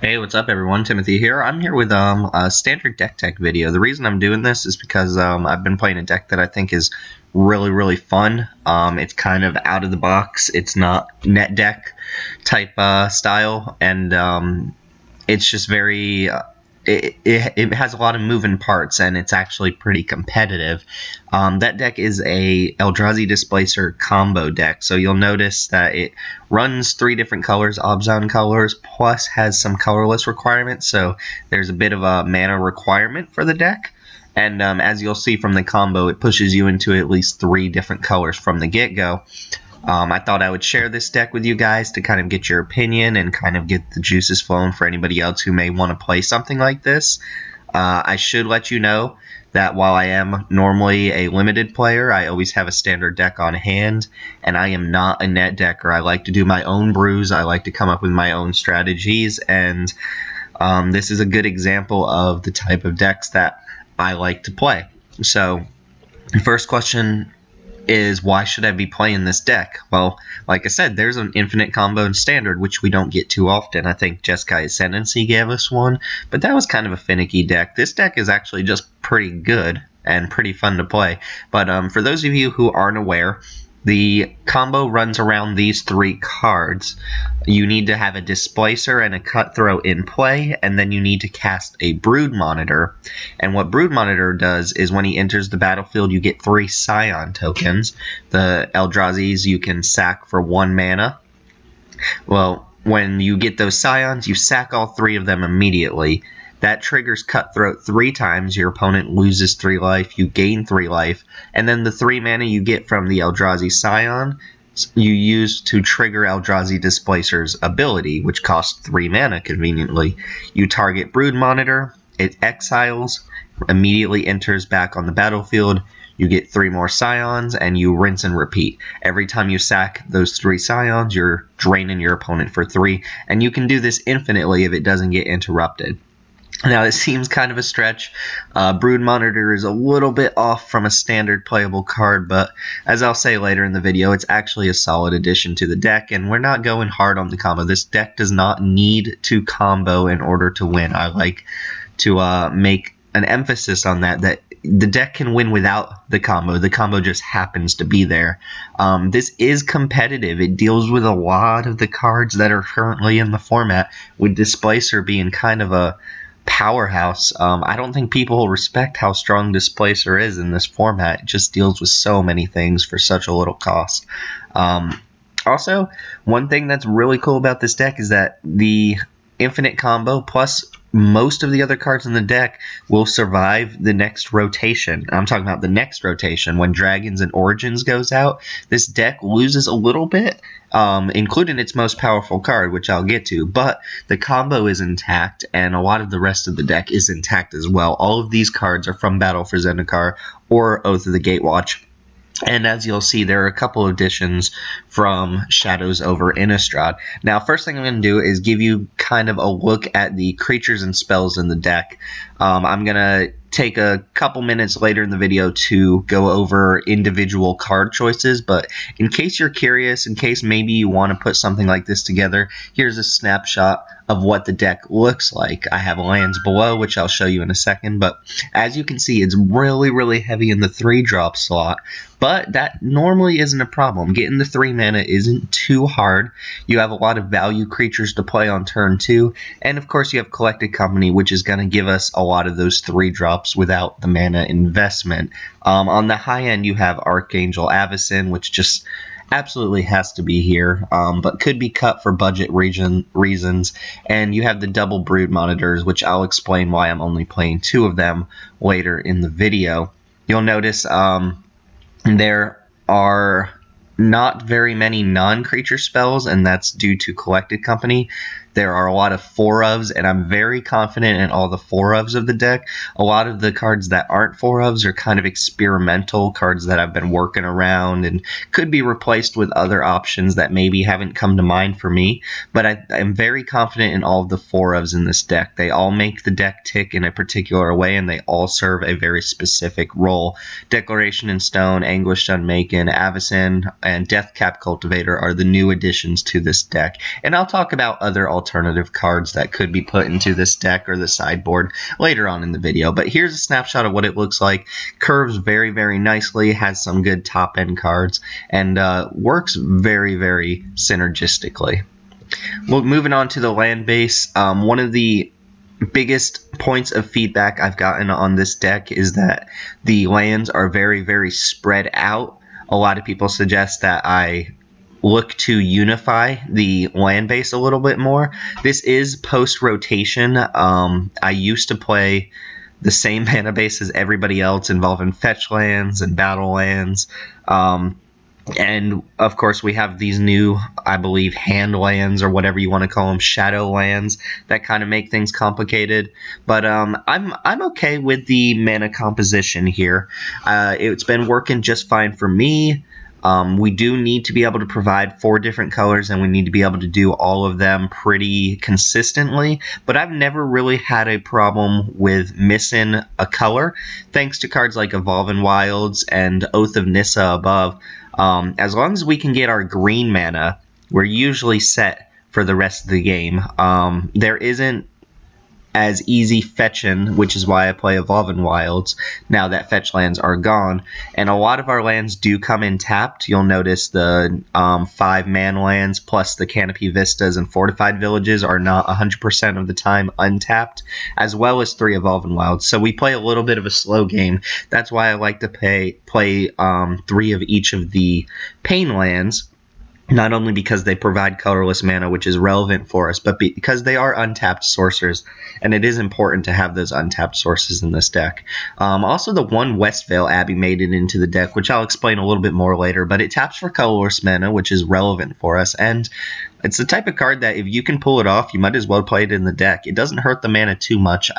Hey, what's up everyone? Timothy here. I'm here with a standard deck tech video. The reason I'm doing this is because I've been playing a deck that I think is really fun. It's kind of out of the box. It's not net deck type style, and it's just very it has a lot of moving parts, and it's actually pretty competitive. That deck is a Eldrazi Displacer combo deck, so you'll notice that it runs 3 different colors, Obzon colors, plus has some colorless requirements, so there's a bit of a mana requirement for the deck. And as you'll see from the combo, it pushes you into at least 3 different colors from the get-go. I thought I would share this deck with you guys to kind of get your opinion and kind of get the juices flowing for anybody else who may want to play something like this. I should let you know that while I am normally a limited player, I always have a standard deck on hand, and I am not a net decker. I like to do my own brews. I like to come up with my own strategies, and this is a good example of the type of decks that I like to play. So, the first question is, why should I be playing this deck? Well, like I said, there's an infinite combo in standard, which we don't get too often. I think Jeskai Ascendancy gave us one, but that was kind of a finicky deck. This deck is actually just pretty good and pretty fun to play. But for those of you who aren't aware, the combo runs around these 3 cards. You need to have a Displacer and a Cutthroat in play, and then you need to cast a Brood Monitor. And what Brood Monitor does is when he enters the battlefield, you get 3 Scion tokens. The Eldrazi's you can sack for 1 mana. Well, when you get those Scions, you sack all 3 of them immediately. That triggers Cutthroat 3 times. Your opponent loses 3 life, you gain 3 life, and then the 3 mana you get from the Eldrazi Scion you use to trigger Eldrazi Displacer's ability, which costs 3 mana conveniently. You target Brood Monitor, it exiles, immediately enters back on the battlefield, you get 3 more Scions, and you rinse and repeat. Every time you sack those 3 Scions, you're draining your opponent for 3, and you can do this infinitely if it doesn't get interrupted. Now, it seems kind of a stretch. Brood Monitor is a little bit off from a standard playable card, but as I'll say later in the video, it's actually a solid addition to the deck, and we're not going hard on the combo. This deck does not need to combo in order to win. I like to make an emphasis on that the deck can win without the combo. The combo just happens to be there. This is competitive. It deals with a lot of the cards that are currently in the format, with Displacer being kind of a powerhouse. I don't think people respect how strong Displacer is in this format. It just deals with so many things for such a little cost. Also, one thing that's really cool about this deck is that the infinite combo plus most of the other cards in the deck will survive the next rotation. I'm talking about the next rotation. When Dragons and Origins goes out, this deck loses a little bit, including its most powerful card, which I'll get to, but the combo is intact, and a lot of the rest of the deck is intact as well. All of these cards are from Battle for Zendikar or Oath of the Gatewatch. And as you'll see, there are a couple of additions from Shadows over Innistrad. Now, first thing I'm going to do is give you kind of a look at the creatures and spells in the deck. I'm going to take a couple minutes later in the video to go over individual card choices, but in case you're curious, in case maybe you want to put something like this together, here's a snapshot of what the deck looks like. I have lands below, which I'll show you in a second, but as you can see, it's really heavy in the 3-drop slot, but that normally isn't a problem. Getting the 3 mana isn't too hard. You have a lot of value creatures to play on turn 2, and of course you have Collected Company, which is going to give us a lot of those 3 drops without the mana investment. On the high end, you have Archangel Avacyn, which just absolutely has to be here, but could be cut for budget reasons. And you have the double Brood Monitors, which I'll explain why I'm only playing 2 of them later in the video. You'll notice there are not very many non-creature spells, and that's due to Collected Company. There are a lot of 4-ofs, and I'm very confident in all the 4-ofs of the deck. A lot of the cards that aren't 4-ofs are kind of experimental cards that I've been working around and could be replaced with other options that maybe haven't come to mind for me. But I'm very confident in all of the 4-ofs in this deck. They all make the deck tick in a particular way, and they all serve a very specific role. Declaration in Stone, Anguished Unmaken, Avacyn, and Deathcap Cultivator are the new additions to this deck. And I'll talk about other alternative cards that could be put into this deck or the sideboard later on in the video. But here's a snapshot of what it looks like. Curves very, very nicely, has some good top-end cards, and works very, very synergistically. Well, moving on to the land base, one of the biggest points of feedback I've gotten on this deck is that the lands are very, very spread out. A lot of people suggest that I look to unify the land base a little bit more. This is post-rotation. I used to play the same mana base as everybody else, involving fetch lands and battle lands. And, of course, we have these new, I believe, hand lands or whatever you want to call them, shadow lands, that kind of make things complicated. But I'm okay with the mana composition here. It's been working just fine for me. We do need to be able to provide 4 different colors, and we need to be able to do all of them pretty consistently. But I've never really had a problem with missing a color, thanks to cards like Evolving Wilds and Oath of Nissa above. As long as we can get our green mana, we're usually set for the rest of the game. There isn't as easy fetching, which is why I play Evolving Wilds now that fetch lands are gone. And a lot of our lands do come in tapped. You'll notice the 5-man lands plus the Canopy Vistas and Fortified Villages are not 100% of the time untapped, as well as 3 Evolving Wilds. So we play a little bit of a slow game. That's why I like to play 3 of each of the Pain lands. Not only because they provide colorless mana, which is relevant for us, but because they are untapped sorcerers, and it is important to have those untapped sources in this deck. Also, the 1 Westvale Abbey made it into the deck, which I'll explain a little bit more later, but it taps for colorless mana, which is relevant for us, and it's the type of card that if you can pull it off, you might as well play it in the deck. It doesn't hurt the mana too much.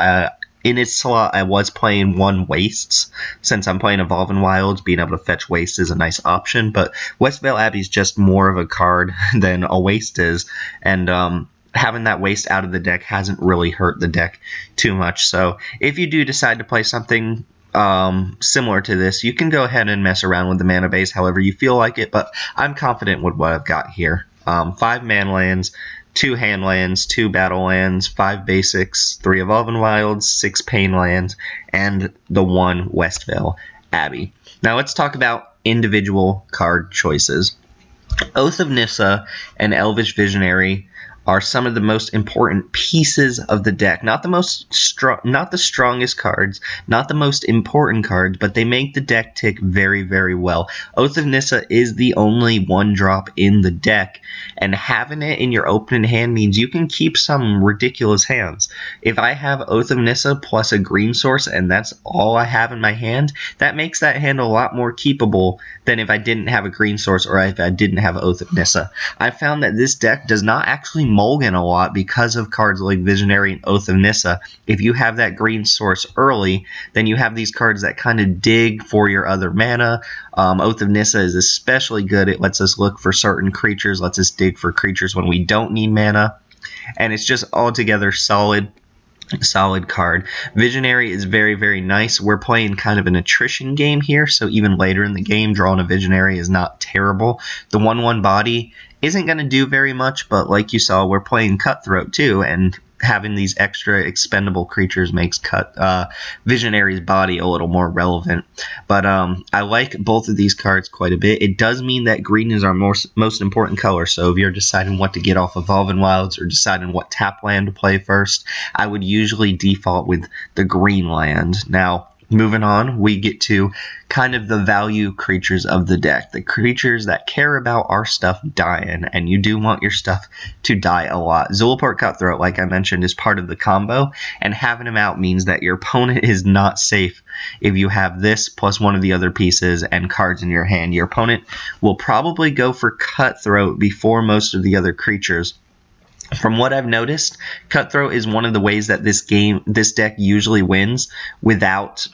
In its slot, I was playing 1 Wastes. Since I'm playing Evolving Wilds, being able to fetch Waste is a nice option, but Westvale Abbey is just more of a card than a Waste is, and having that Waste out of the deck hasn't really hurt the deck too much. So if you do decide to play something similar to this, you can go ahead and mess around with the mana base however you feel like it, but I'm confident with what I've got here. 5 man lands, 2 hand lands, 2 battle lands, 5 basics, 3 Evolving Wilds, 6 Pain lands, and the 1 Westvale Abbey. Now let's talk about individual card choices. Oath of Nissa and Elvish Visionary are some of the most important pieces of the deck. Not the strongest cards, not the most important cards, but they make the deck tick very, very well. Oath of Nissa is the only 1-drop in the deck, and having it in your opening hand means you can keep some ridiculous hands. If I have Oath of Nissa plus a green source and that's all I have in my hand, that makes that hand a lot more keepable than if I didn't have a green source or if I didn't have Oath of Nissa. I found that this deck does not actually mulligan a lot because of cards like Visionary and Oath of Nissa. If you have that green source early, then you have these cards that kind of dig for your other mana. Oath of Nissa is especially good. It lets us look for certain creatures, lets us dig for creatures when we don't need mana, and it's just altogether solid card. Visionary is very, very nice. We're playing kind of an attrition game here, so even later in the game, drawing a Visionary is not terrible. The 1/1 body isn't going to do very much, but like you saw, we're playing Cutthroat too, and having these extra expendable creatures makes Visionary's body a little more relevant. But I like both of these cards quite a bit. It does mean that green is our most important color, so if you're deciding what to get off Evolving Wilds or deciding what tap land to play first, I would usually default with the green land. Now, moving on, we get to kind of the value creatures of the deck. The creatures that care about our stuff dying, and you do want your stuff to die a lot. Zulaport Cutthroat, like I mentioned, is part of the combo, and having him out means that your opponent is not safe if you have this plus one of the other pieces and cards in your hand. Your opponent will probably go for Cutthroat before most of the other creatures. From what I've noticed, Cutthroat is one of the ways that this deck usually wins without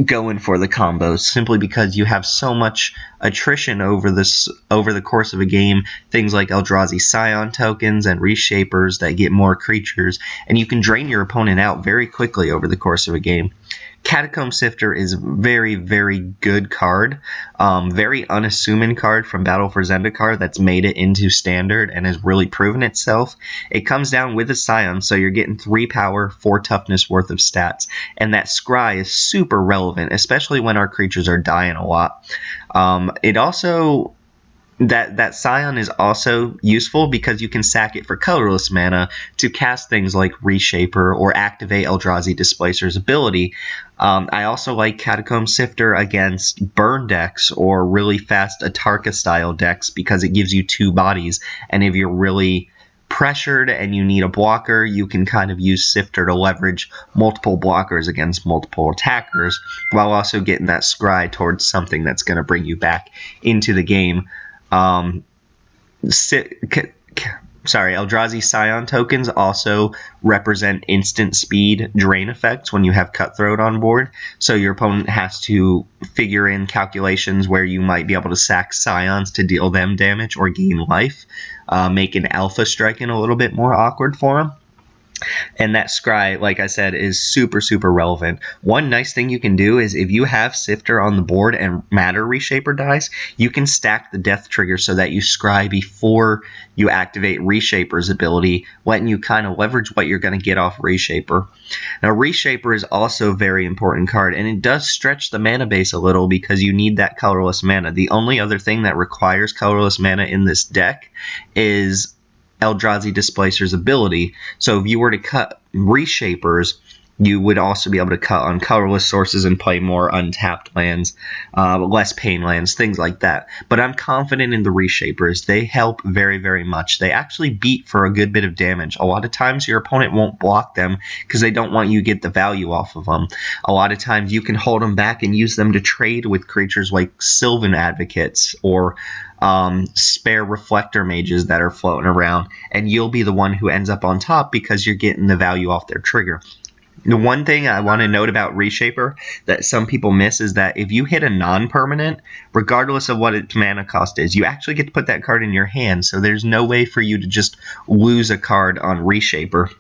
going for the combos, simply because you have so much attrition over the course of a game. Things like Eldrazi Scion tokens and Reshapers that get more creatures, and you can drain your opponent out very quickly over the course of a game. Catacomb Sifter is a very, very good card. Very unassuming card from Battle for Zendikar that's made it into Standard and has really proven itself. It comes down with a Scion, so you're getting 3 power, 4 toughness worth of stats. And that Scry is super relevant, especially when our creatures are dying a lot. It also... That Scion is also useful because you can sack it for colorless mana to cast things like Reshaper or activate Eldrazi Displacer's ability. I also like Catacomb Sifter against burn decks or really fast Atarka-style decks because it gives you 2 bodies, and if you're really pressured and you need a blocker, you can kind of use Sifter to leverage multiple blockers against multiple attackers while also getting that scry towards something that's going to bring you back into the game. Eldrazi Scion tokens also represent instant speed drain effects when you have Cutthroat on board, so your opponent has to figure in calculations where you might be able to sack Scions to deal them damage or gain life, making Alpha striking a little bit more awkward for them. And that scry, like I said, is super, super relevant. One nice thing you can do is if you have Sifter on the board and Matter Reshaper dies, you can stack the death trigger so that you scry before you activate Reshaper's ability, letting you kind of leverage what you're going to get off Reshaper. Now, Reshaper is also a very important card, and it does stretch the mana base a little because you need that colorless mana. The only other thing that requires colorless mana in this deck is Eldrazi Displacer's ability. So if you were to cut Reshapers, you would also be able to cut on colorless sources and play more untapped lands, less pain lands, things like that. But I'm confident in the Reshapers. They help very, very much. They actually beat for a good bit of damage. A lot of times your opponent won't block them because they don't want you to get the value off of them. A lot of times you can hold them back and use them to trade with creatures like Sylvan Advocates or spare Reflector Mages that are floating around, and you'll be the one who ends up on top because you're getting the value off their trigger. The one thing I want to note about Reshaper that some people miss is that if you hit a non-permanent, regardless of what its mana cost is, you actually get to put that card in your hand, so there's no way for you to just lose a card on Reshaper.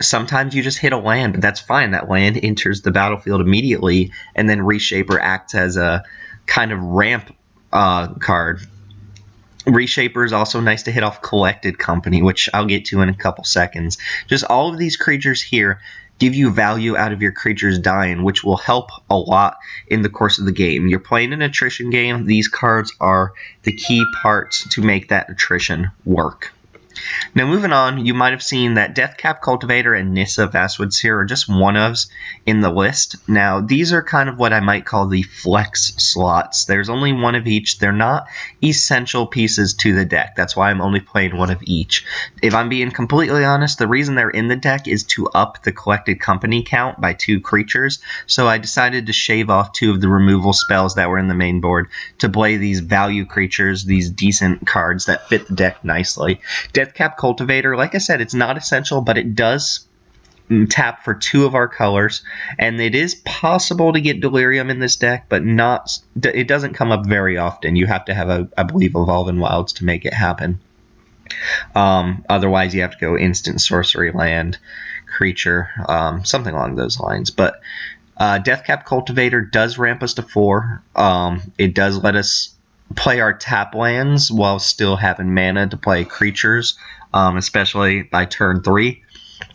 Sometimes you just hit a land, but that's fine. That land enters the battlefield immediately, and then Reshaper acts as a kind of ramp card. Reshaper is also nice to hit off Collected Company, which I'll get to in a couple seconds. Just all of these creatures here give you value out of your creatures dying, which will help a lot in the course of the game. You're playing an attrition game. These cards are the key parts to make that attrition work. Now moving on, you might have seen that Deathcap Cultivator and Nissa Vastwood Seer are just one-ofs in the list. Now these are kind of what I might call the flex slots. There's only one of each. They're not essential pieces to the deck. That's why I'm only playing one of each. If I'm being completely honest, the reason they're in the deck is to up the Collected Company count by 2 creatures, so I decided to shave off 2 of the removal spells that were in the main board to play these value creatures, these decent cards that fit the deck nicely. Deathcap Cultivator, like I said, it's not essential, but it does tap for 2 of our colors, and it is possible to get Delirium in this deck, but it doesn't come up very often. You have to have, I believe, Evolving Wilds to make it happen. Otherwise, you have to go instant sorcery land, creature, something along those lines. But Deathcap Cultivator does ramp us to 4. It does let us play our tap lands while still having mana to play creatures, especially by turn 3.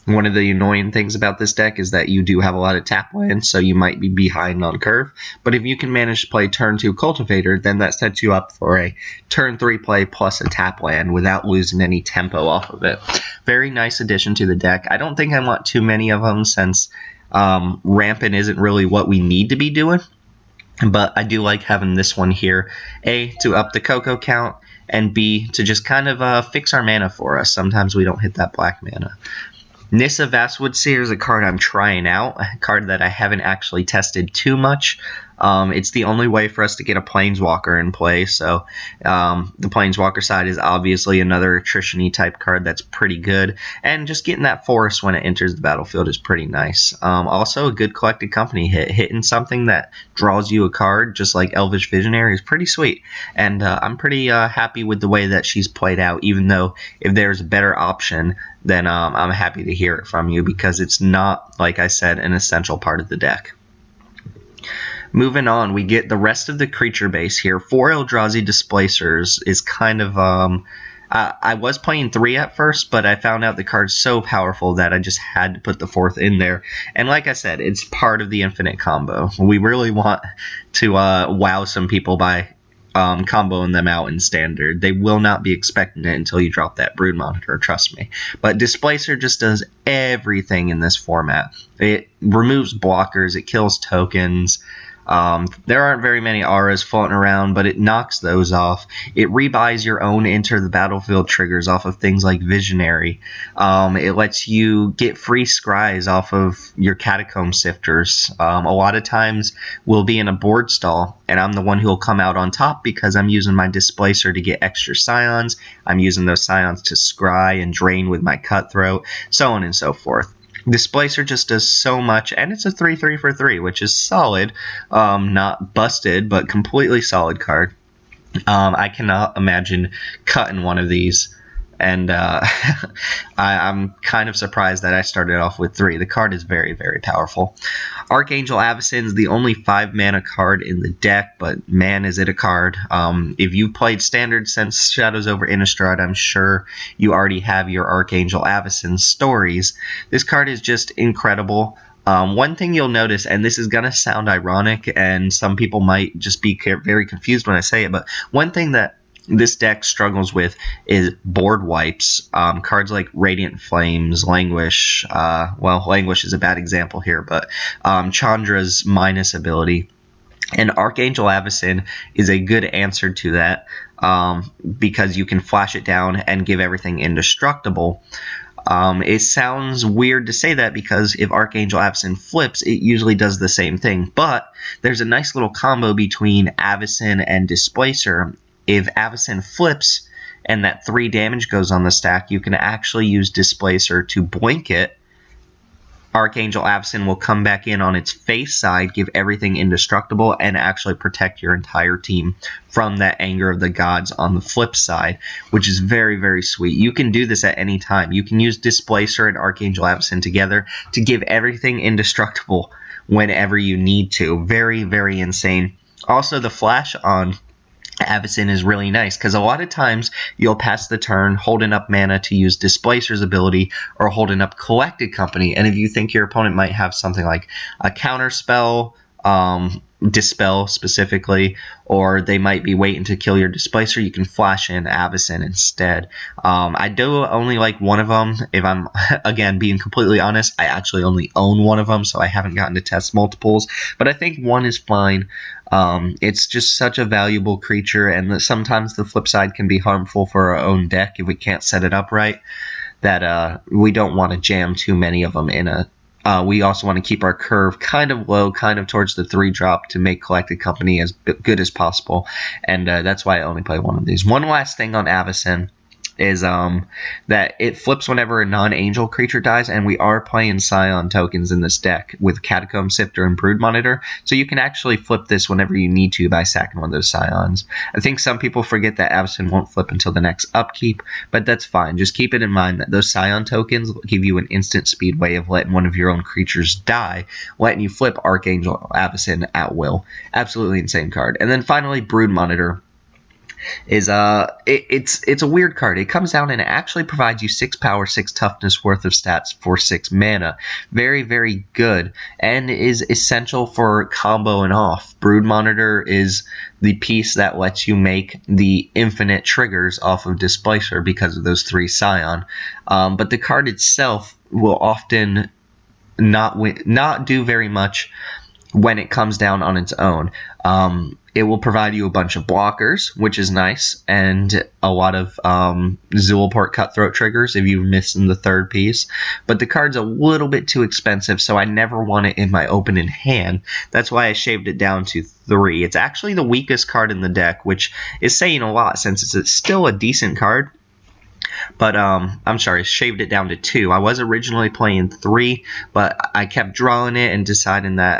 One of the annoying things about this deck is that you do have a lot of tap lands, so you might be behind on curve. But if you can manage to play turn 2 Cultivator, then that sets you up for a turn 3 play plus a tap land without losing any tempo off of it. Very nice addition to the deck. I don't think I want too many of them since ramping isn't really what we need to be doing. But I do like having this one here, A, to up the Coco count, and B, to just kind of fix our mana for us. Sometimes we don't hit that black mana. Nissa Vastwood Seer is a card I'm trying out, a card that I haven't actually tested too much. It's the only way for us to get a Planeswalker in play, so the Planeswalker side is obviously another attrition-y type card that's pretty good, and just getting that forest when it enters the battlefield is pretty nice. Also, a good collected company hitting something that draws you a card, just like Elvish Visionary, is pretty sweet, and I'm pretty happy with the way that she's played out, even though if there's a better option, then I'm happy to hear it from you, because it's not, like I said, an essential part of the deck. Moving on, we get the rest of the creature base here. 4 Eldrazi Displacers is kind of... I was playing 3 at first, but I found out the card's so powerful that I just had to put the 4th in there. And like I said, it's part of the infinite combo. We really want to wow some people by comboing them out in Standard. They will not be expecting it until you drop that Brood Monitor, trust me. But Displacer just does everything in this format. It removes blockers, it kills tokens. There aren't very many auras floating around, but it knocks those off. It rebuys your own enter the battlefield triggers off of things like Visionary. It lets you get free scries off of your Catacomb Sifters. A lot of times we'll be in a board stall, and I'm the one who will come out on top because I'm using my Displacer to get extra Scions. I'm using those Scions to scry and drain with my Cutthroat, so on and so forth. Displacer just does so much, and it's a 3/3 for 3, which is solid. Not busted, but completely solid card. I cannot imagine cutting one of these, and I'm kind of surprised that I started off with 3. The card is very, very powerful. Archangel Avacyn is the only 5-mana card in the deck, but man, is it a card. If you've played Standard since Shadows over Innistrad, I'm sure you already have your Archangel Avacyn stories. This card is just incredible. One thing you'll notice, and this is going to sound ironic, and some people might just be very confused when I say it, but one thing that this deck struggles with is board wipes. Cards like Radiant Flames, Languish, well, Languish is a bad example here, but Chandra's minus ability. And Archangel Avacyn is a good answer to that, because you can flash it down and give everything indestructible. It sounds weird to say that because if Archangel Avacyn flips, it usually does the same thing. But there's a nice little combo between Avacyn and Displacer. If Avacyn flips and that 3 damage goes on the stack, you can actually use Displacer to blink it. Archangel Avacyn will come back in on its face side, give everything indestructible, and actually protect your entire team from that Anger of the Gods on the flip side, which is very, very sweet. You can do this at any time. You can use Displacer and Archangel Avacyn together to give everything indestructible whenever you need to. Very, very insane. Also, the flash on Avacyn is really nice because a lot of times you'll pass the turn holding up mana to use Displacer's ability or holding up Collected Company, and if you think your opponent might have something like a counterspell, Dispel specifically, or they might be waiting to kill your Displacer, you can flash in Avacyn instead. I do only like one of them. If I'm, again, being completely honest, I actually only own one of them, so I haven't gotten to test multiples, but I think one is fine. It's just such a valuable creature, and sometimes the flip side can be harmful for our own deck if we can't set it up right, that we don't want to jam too many of them in a... we also want to keep our curve kind of low, kind of towards the 3-drop to make Collected Company as good as possible, and that's why I only play one of these. One last thing on Avacyn is that it flips whenever a non-angel creature dies, and we are playing Scion tokens in this deck with Catacomb Sifter and Brood Monitor, so you can actually flip this whenever you need to by sacking one of those Scions. I think some people forget that Avacyn won't flip until the next upkeep, but that's fine. Just keep it in mind that those Scion tokens give you an instant speed way of letting one of your own creatures die, letting you flip Archangel Avacyn at will. Absolutely insane card. And then finally, Brood Monitor is it's a weird card. It comes down and it actually provides you 6 power, 6 toughness worth of stats for 6 mana. Very, very good, and is essential for comboing off. Brood Monitor is the piece that lets you make the infinite triggers off of Displacer because of those 3 Scion. But the card itself will often not do very much when it comes down on its own. It will provide you a bunch of blockers, which is nice, and a lot of Zulaport Cutthroat triggers if you're missing the third piece. But the card's a little bit too expensive, so I never want it in my opening hand. That's why I shaved it down to 3. It's actually the weakest card in the deck, which is saying a lot since it's still a decent card. But, I'm sorry, shaved it down to 2. I was originally playing 3, but I kept drawing it and deciding that,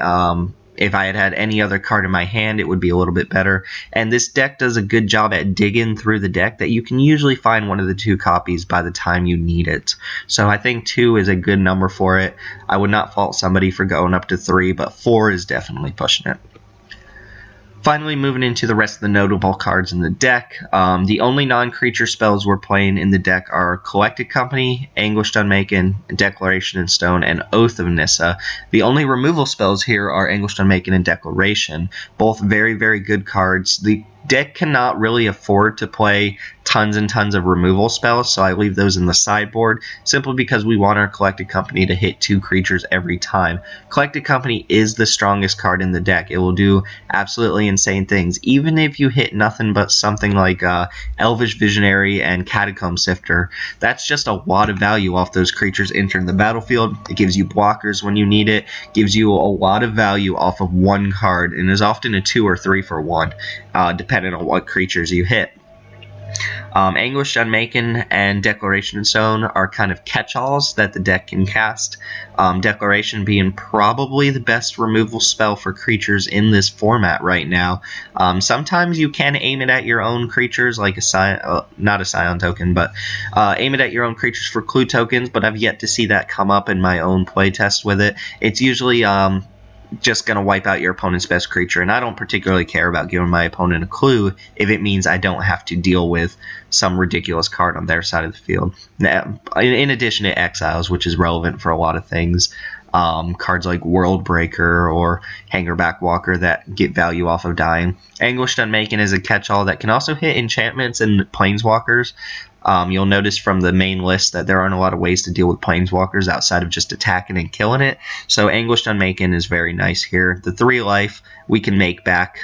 if I had had any other card in my hand, it would be a little bit better. And this deck does a good job at digging through the deck that you can usually find one of the 2 copies by the time you need it. So I think 2 is a good number for it. I would not fault somebody for going up to 3, but 4 is definitely pushing it. Finally, moving into the rest of the notable cards in the deck, the only non-creature spells we're playing in the deck are Collected Company, Anguished Unmaken, Declaration in Stone, and Oath of Nissa. The only removal spells here are Anguished Unmaken and Declaration, both very, very good cards. The deck cannot really afford to play tons and tons of removal spells, so I leave those in the sideboard simply because we want our Collected Company to hit 2 creatures every time. Collected Company is the strongest card in the deck. It will do absolutely insane things. Even if you hit nothing but something like Elvish Visionary and Catacomb Sifter, that's just a lot of value off those creatures entering the battlefield. It gives you blockers when you need it, gives you a lot of value off of one card, and is often a 2 or 3 for 1, depending on what creatures you hit. Anguished Unmaken and Declaration in Stone are kind of catch-alls that the deck can cast. Declaration being probably the best removal spell for creatures in this format right now. Sometimes you can aim it at your own creatures, like not a Scion token, but aim it at your own creatures for clue tokens, but I've yet to see that come up in my own playtest with it. It's usually just going to wipe out your opponent's best creature, and I don't particularly care about giving my opponent a clue if it means I don't have to deal with some ridiculous card on their side of the field. Now, in addition to exiles, which is relevant for a lot of things, cards like World Breaker or Hangerback Walker that get value off of dying. Anguished Unmaken is a catch-all that can also hit enchantments and planeswalkers. You'll notice from the main list that there aren't a lot of ways to deal with planeswalkers outside of just attacking and killing it. So Anguished Unmaken is very nice here. The 3 life we can make back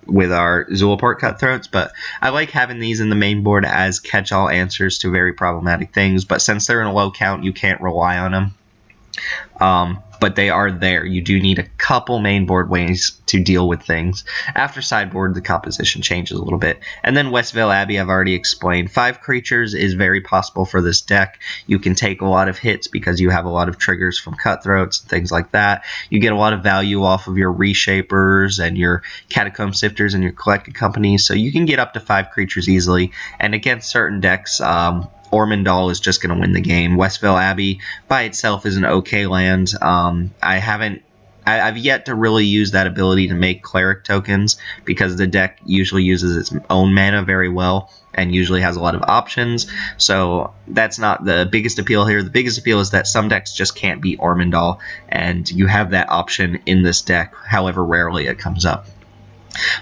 with our Zulaport Cutthroats, but I like having these in the main board as catch-all answers to very problematic things. But since they're in a low count, you can't rely on them. But they are there. You do need a couple main board ways to deal with things. After sideboard, the composition changes a little bit. And then Westvale Abbey, I've already explained. 5 creatures is very possible for this deck. You can take a lot of hits because you have a lot of triggers from Cutthroats and things like that. You get a lot of value off of your Reshapers and your Catacomb Sifters and your Collected Companies. So you can get up to 5 creatures easily. And against certain decks, Ormondal is just going to win the game. Westvale Abbey by itself is an okay land. I've yet to really use that ability to make cleric tokens because the deck usually uses its own mana very well and usually has a lot of options. So that's not the biggest appeal here. The biggest appeal is that some decks just can't beat Ormondal, and you have that option in this deck, however rarely it comes up.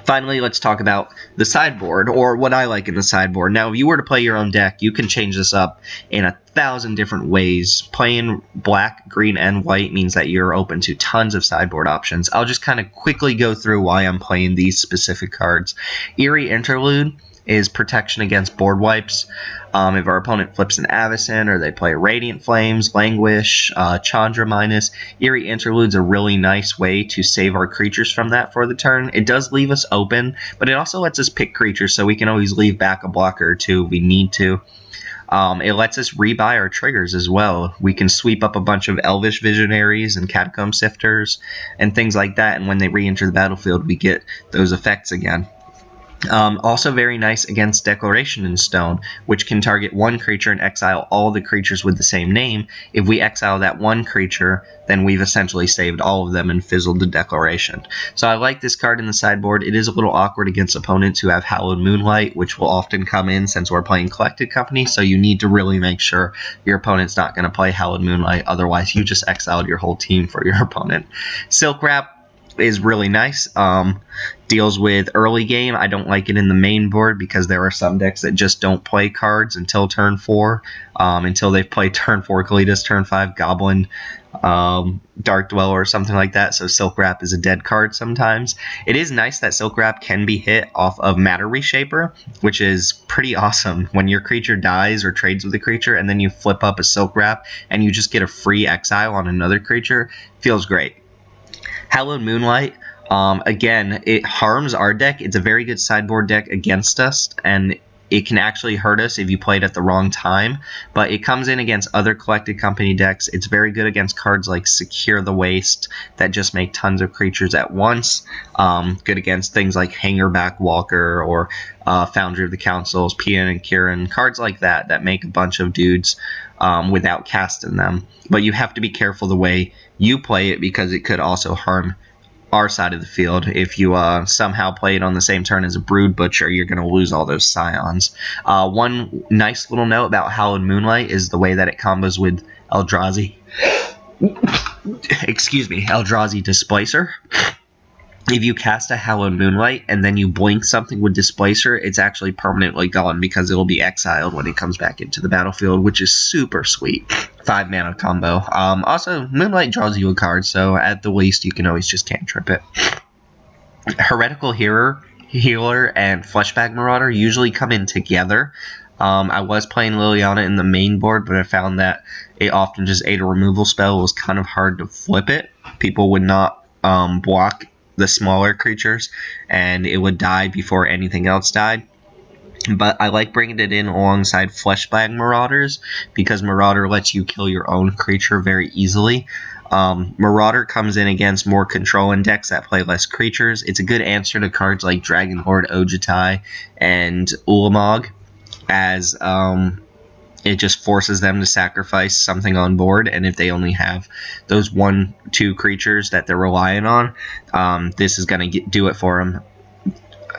Finally, let's talk about the sideboard, or what I like in the sideboard. Now, if you were to play your own deck, you can change this up in 1,000 different ways. Playing black, green, and white means that you're open to tons of sideboard options. I'll just kind of quickly go through why I'm playing these specific cards. Eerie Interlude is protection against board wipes. If our opponent flips an Avacyn or they play Radiant Flames, Languish, Chandra Minus, Eerie Interlude's a really nice way to save our creatures from that for the turn. It does leave us open, but it also lets us pick creatures, so we can always leave back a blocker or 2 if we need to. It lets us rebuy our triggers as well. We can sweep up a bunch of Elvish Visionaries and Catacomb Sifters and things like that, and when they re-enter the battlefield, we get those effects again. Also very nice against Declaration in Stone, which can target one creature and exile all the creatures with the same name. If we exile that one creature, then we've essentially saved all of them and fizzled the Declaration. So I like this card in the sideboard. It is a little awkward against opponents who have Hallowed Moonlight, which will often come in since we're playing Collected Company, so you need to really make sure your opponent's not going to play Hallowed Moonlight, otherwise you just exiled your whole team for your opponent. Silk Wrap, is really nice. Deals with early game. I don't like it in the main board because there are some decks that just don't play cards until turn 4, until they've played turn 4 Kalitas, turn 5 Goblin, Dark Dweller, or something like that. So Silk Wrap is a dead card sometimes. It is nice that Silk Wrap can be hit off of Matter Reshaper, which is pretty awesome. When your creature dies or trades with a creature, and then you flip up a Silk Wrap and you just get a free exile on another creature, feels great. Hallowed Moonlight, again, it harms our deck. It's a very good sideboard deck against us, and it can actually hurt us if you play it at the wrong time, but it comes in against other Collected Company decks. It's very good against cards like Secure the Waste that just make tons of creatures at once. Good against things like Hangerback Walker or Foundry of the Councils, Pian and Kieran, cards like that that make a bunch of dudes without casting them. But you have to be careful the way you play it because it could also harm our side of the field. If you somehow play it on the same turn as a Brood Butcher, you're going to lose all those Scions. One nice little note about Hallowed Moonlight is the way that it combos with Eldrazi. Excuse me, Eldrazi Displacer. If you cast a Hallowed Moonlight and then you blink something with Displacer, it's actually permanently gone because it'll be exiled when it comes back into the battlefield, which is super sweet. 5 mana combo. Also, Moonlight draws you a card, so at the least you can always just cantrip it. Heretical Healer and Fleshbag Marauder usually come in together. I was playing Liliana in the main board, but I found that it often just ate a removal spell. It was kind of hard to flip it. People would not block the smaller creatures, and it would die before anything else died. But I like bringing it in alongside Fleshbag Marauders because Marauder lets you kill your own creature very easily. Marauder comes in against more control decks that play less creatures. It's a good answer to cards like Dragon Lord Ojutai and Ulamog, as it just forces them to sacrifice something on board, and if they only have those 1-2 creatures that they're relying on, this is going to do it for them.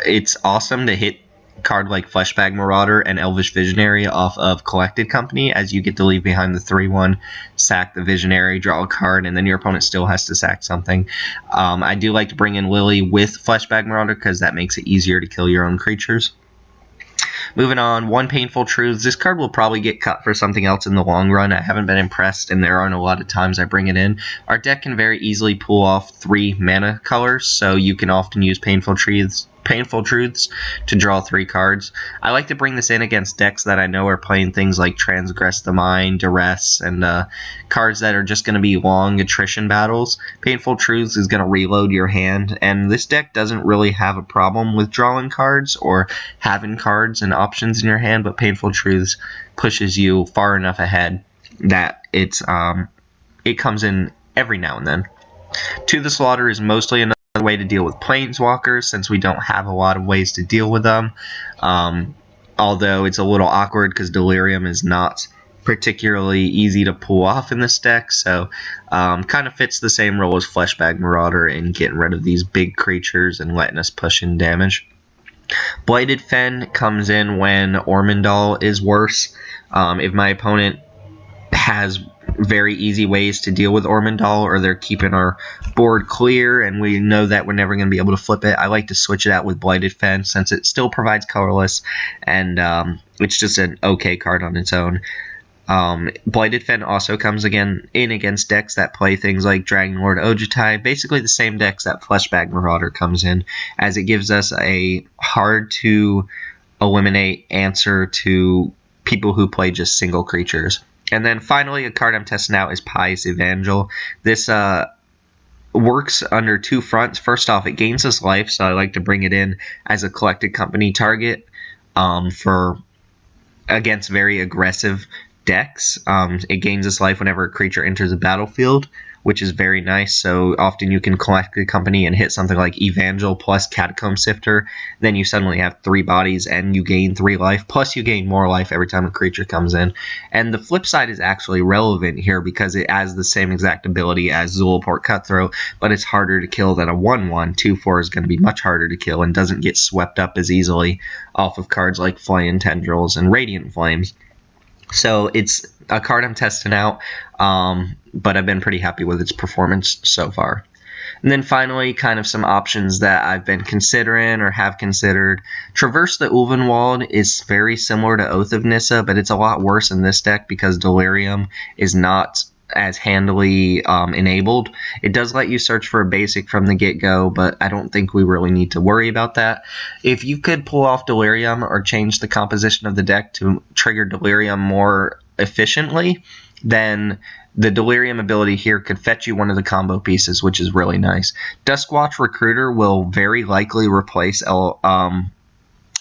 It's awesome to hit a card like Fleshbag Marauder and Elvish Visionary off of Collected Company, as you get to leave behind the 3-1, sack the Visionary, draw a card, and then your opponent still has to sack something. I do like to bring in Lily with Fleshbag Marauder because that makes it easier to kill your own creatures. Moving on, One Painful Truths. This card will probably get cut for something else in the long run. I haven't been impressed, and there aren't a lot of times I bring it in. Our deck can very easily pull off 3 mana colors, so you can often use Painful Truths to draw 3 cards. I like to bring this in against decks that I know are playing things like Transgress the Mind, Duress, and cards that are just going to be long attrition battles. Painful Truths is going to reload your hand, and this deck doesn't really have a problem with drawing cards or having cards and options in your hand, but Painful Truths pushes you far enough ahead that it comes in every now and then. To the Slaughter is mostly another way to deal with Planeswalkers, since we don't have a lot of ways to deal with them. Although it's a little awkward because Delirium is not particularly easy to pull off in this deck, so kind of fits the same role as Fleshbag Marauder in getting rid of these big creatures and letting us push in damage. Blighted Fen comes in when Ormondal is worse. If my opponent has very easy ways to deal with Ormondal, or they're keeping our board clear and we know that we're never going to be able to flip it, I like to switch it out with Blighted Fen, since it still provides colorless, and it's just an okay card on its own. Blighted Fen also comes in against decks that play things like Dragon Lord Ojutai, basically the same decks that Fleshbag Marauder comes in, as it gives us a hard to eliminate answer to people who play just single creatures. And then finally, a card I'm testing out is Pious Evangel. This works under 2 fronts. First off, it gains us life, so I like to bring it in as a Collected Company target against very aggressive decks. It gains us life whenever a creature enters a battlefield, which is very nice. So often you can collect a company and hit something like Evangel plus Catacomb Sifter. Then you suddenly have 3 bodies and you gain 3 life. Plus you gain more life every time a creature comes in. And the flip side is actually relevant here because it has the same exact ability as Zulaport Cutthroat, but it's harder to kill than a 1/1. 2/4 is going to be much harder to kill and doesn't get swept up as easily off of cards like Flaying Tendrils and Radiant Flames. So it's a card I'm testing out, but I've been pretty happy with its performance so far. And then finally, kind of some options that I've been considering or have considered. Traverse the Ulvenwald is very similar to Oath of Nissa, but it's a lot worse in this deck because Delirium is not as handily enabled. It does let you search for a basic from the get-go, but I don't think we really need to worry about that. If you could pull off Delirium or change the composition of the deck to trigger Delirium more efficiently, then the Delirium ability here could fetch you one of the combo pieces, which is really nice. Duskwatch Recruiter will very likely replace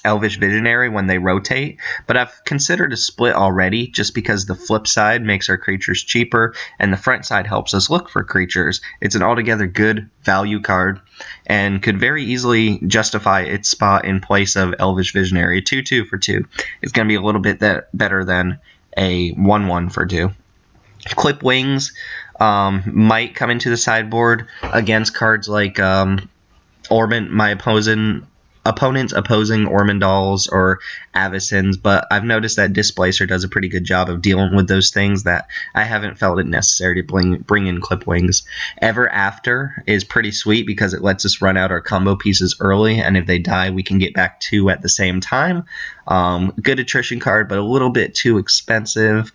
Elvish Visionary when they rotate, but I've considered a split already just because the flip side makes our creatures cheaper and the front side helps us look for creatures. It's an altogether good value card and could very easily justify its spot in place of Elvish Visionary. A 2/2 for 2 is going to be a little bit better than a 1/1 for 2. Clip Wings might come into the sideboard against cards like my opponents opposing Ormandals or Avacyn's, but I've noticed that Displacer does a pretty good job of dealing with those things that I haven't felt it necessary to bring in Clip Wings. Ever After is pretty sweet because it lets us run out our combo pieces early, and if they die, we can get back 2 at the same time. Good attrition card, but a little bit too expensive.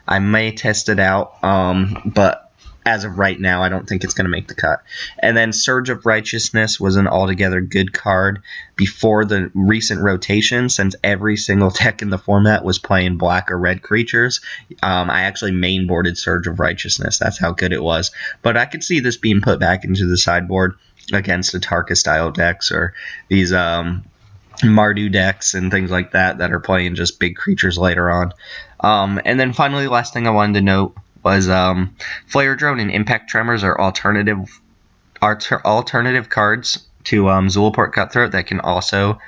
I may test it out, but as of right now, I don't think it's going to make the cut. And then Surge of Righteousness was an altogether good card before the recent rotation, since every single deck in the format was playing black or red creatures. I actually mainboarded Surge of Righteousness. That's how good it was. But I could see this being put back into the sideboard against the Tarka-style decks or these Mardu decks and things like that that are playing just big creatures later on. And then finally, the last thing I wanted to note was Flare Drone and Impact Tremors are alternative cards to Zulaport Cutthroat that can also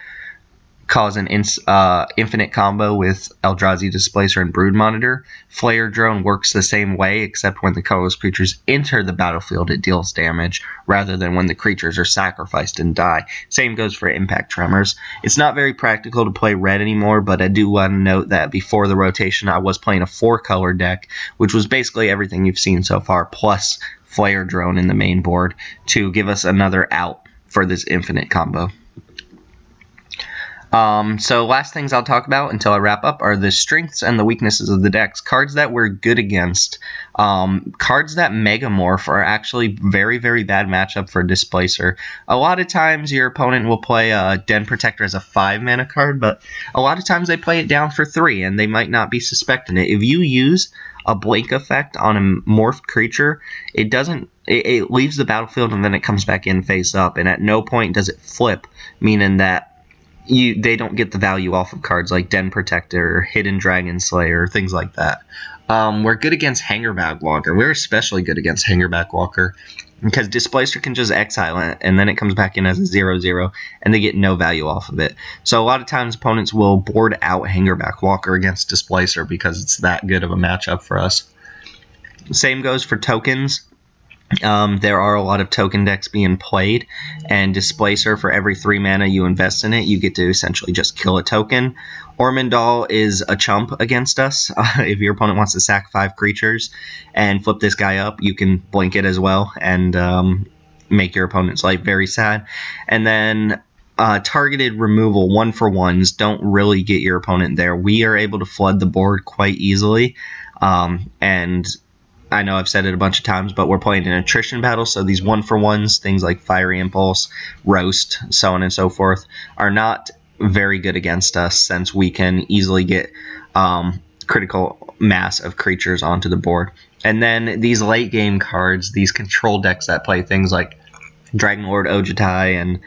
cause an infinite combo with Eldrazi Displacer and Brood Monitor. Flare Drone works the same way, except when the colorless creatures enter the battlefield, it deals damage, rather than when the creatures are sacrificed and die. Same goes for Impact Tremors. It's not very practical to play red anymore, but I do want to note that before the rotation, I was playing a 4-color deck, which was basically everything you've seen so far, plus Flare Drone in the main board, to give us another out for this infinite combo. So last things I'll talk about until I wrap up are the strengths and the weaknesses of the decks. Cards that we're good against. Cards that Megamorph are actually very, very bad matchup for Displacer. A lot of times your opponent will play Den Protector as a 5-mana card, but a lot of times they play it down for 3, and they might not be suspecting it. If you use a blink effect on a morphed creature, it leaves the battlefield and then it comes back in face up, and at no point does it flip, meaning that they don't get the value off of cards like Den Protector or Hidden Dragon Slayer, things like that. We're good against Hangerback Walker. We're especially good against Hangerback Walker because Displacer can just exile it, and then it comes back in as a 0/0, and they get no value off of it. So a lot of times opponents will board out Hangerback Walker against Displacer because it's that good of a matchup for us. Same goes for tokens. There are a lot of token decks being played, and Displacer, for every 3 mana you invest in it, you get to essentially just kill a token. Ormandal is a chump against us. If your opponent wants to sack 5 creatures and flip this guy up, you can blink it as well and make your opponent's life very sad. And then targeted removal 1-for-1s don't really get your opponent there. We are able to flood the board quite easily, and I know I've said it a bunch of times, but we're playing an attrition battle, so these 1-for-1s, things like Fiery Impulse, Roast, so on and so forth, are not very good against us, since we can easily get critical mass of creatures onto the board. And then these late game cards, these control decks that play things like Dragonlord Ojutai and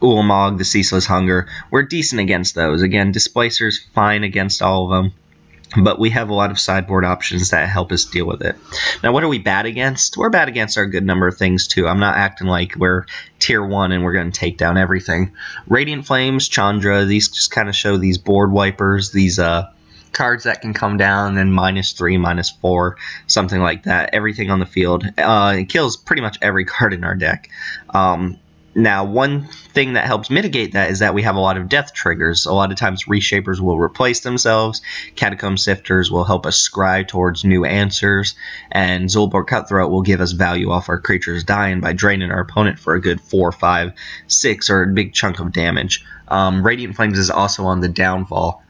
Ulamog, the Ceaseless Hunger, we're decent against those. Again, Displacer's fine against all of them, but we have a lot of sideboard options that help us deal with it. Now, what are we bad against? We're bad against a good number of things, too. I'm not acting like we're tier 1 and we're going to take down everything. Radiant Flames, Chandra, these just kind of show these board wipers, these cards that can come down and -3, -4, something like that. Everything on the field. It kills pretty much every card in our deck. Now, one thing that helps mitigate that is that we have a lot of death triggers. A lot of times reshapers will replace themselves, catacomb sifters will help us scry towards new answers, and Sideboard Cutthroat will give us value off our creatures dying by draining our opponent for a good 4, 5, 6, or a big chunk of damage. Radiant Flames is also on the downfall.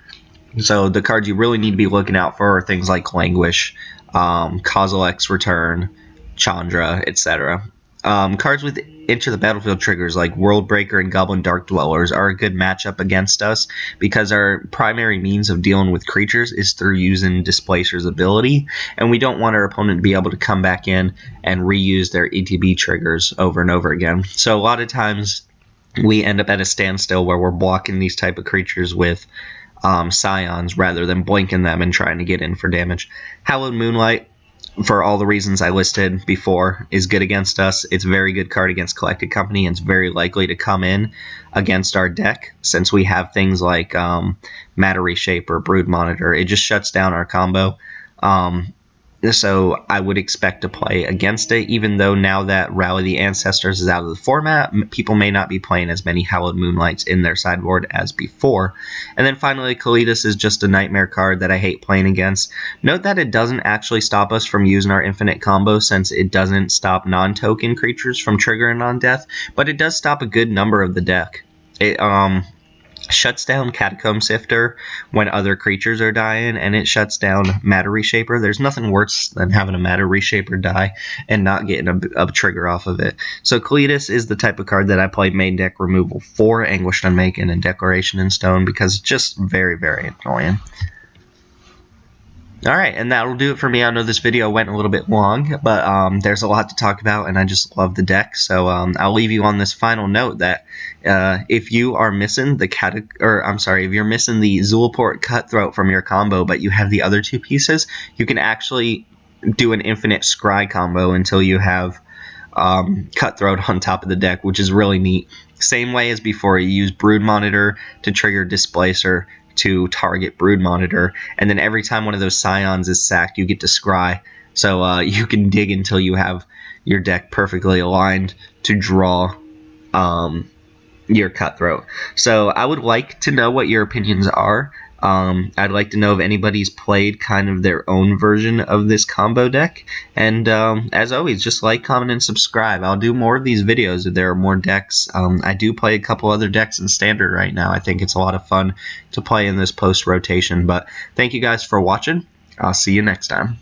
So the cards you really need to be looking out for are things like Languish, Kozilek's Return, Chandra, etc. Cards with enter the battlefield triggers like World Breaker and Goblin Dark Dwellers are a good matchup against us because our primary means of dealing with creatures is through using Displacer's ability, and we don't want our opponent to be able to come back in and reuse their ETB triggers over and over again. So a lot of times we end up at a standstill where we're blocking these type of creatures with Scions rather than blinking them and trying to get in for damage. Hallowed Moonlight, for all the reasons I listed before, is good against us. It's a very good card against Collected Company, and it's very likely to come in against our deck since we have things like Matter Reshaper, Brood Monitor. It just shuts down our combo. So I would expect to play against it, even though now that Rally the Ancestors is out of the format, people may not be playing as many Hallowed Moonlights in their sideboard as before. And then finally, Kalitas is just a nightmare card that I hate playing against. Note that it doesn't actually stop us from using our infinite combo, since it doesn't stop non-token creatures from triggering on death, but it does stop a good number of the deck. It shuts down Catacomb Sifter when other creatures are dying, and it shuts down Matter Reshaper. There's nothing worse than having a Matter Reshaper die and not getting a trigger off of it. So Kalitas is the type of card that I play main deck removal for Anguished Unmaking and Declaration in Stone because it's just very, very annoying. Alright, and that'll do it for me. I know this video went a little bit long, but there's a lot to talk about, and I just love the deck. So I'll leave you on this final note that if you are missing the if you're missing the Sideboard Cutthroat from your combo, but you have the other two pieces, you can actually do an infinite scry combo until you have Cutthroat on top of the deck, which is really neat. Same way as before, you use Brood Monitor to trigger Displacer to target Brood Monitor, and then every time one of those Scions is sacked, you get to scry. So you can dig until you have your deck perfectly aligned to draw your Cutthroat. So I would like to know what your opinions are. I'd like to know if anybody's played kind of their own version of this combo deck. And as always, just like, comment, and subscribe. I'll do more of these videos if there are more decks. I do play a couple other decks in Standard right now. I think it's a lot of fun to play in this post-rotation. But thank you guys for watching. I'll see you next time.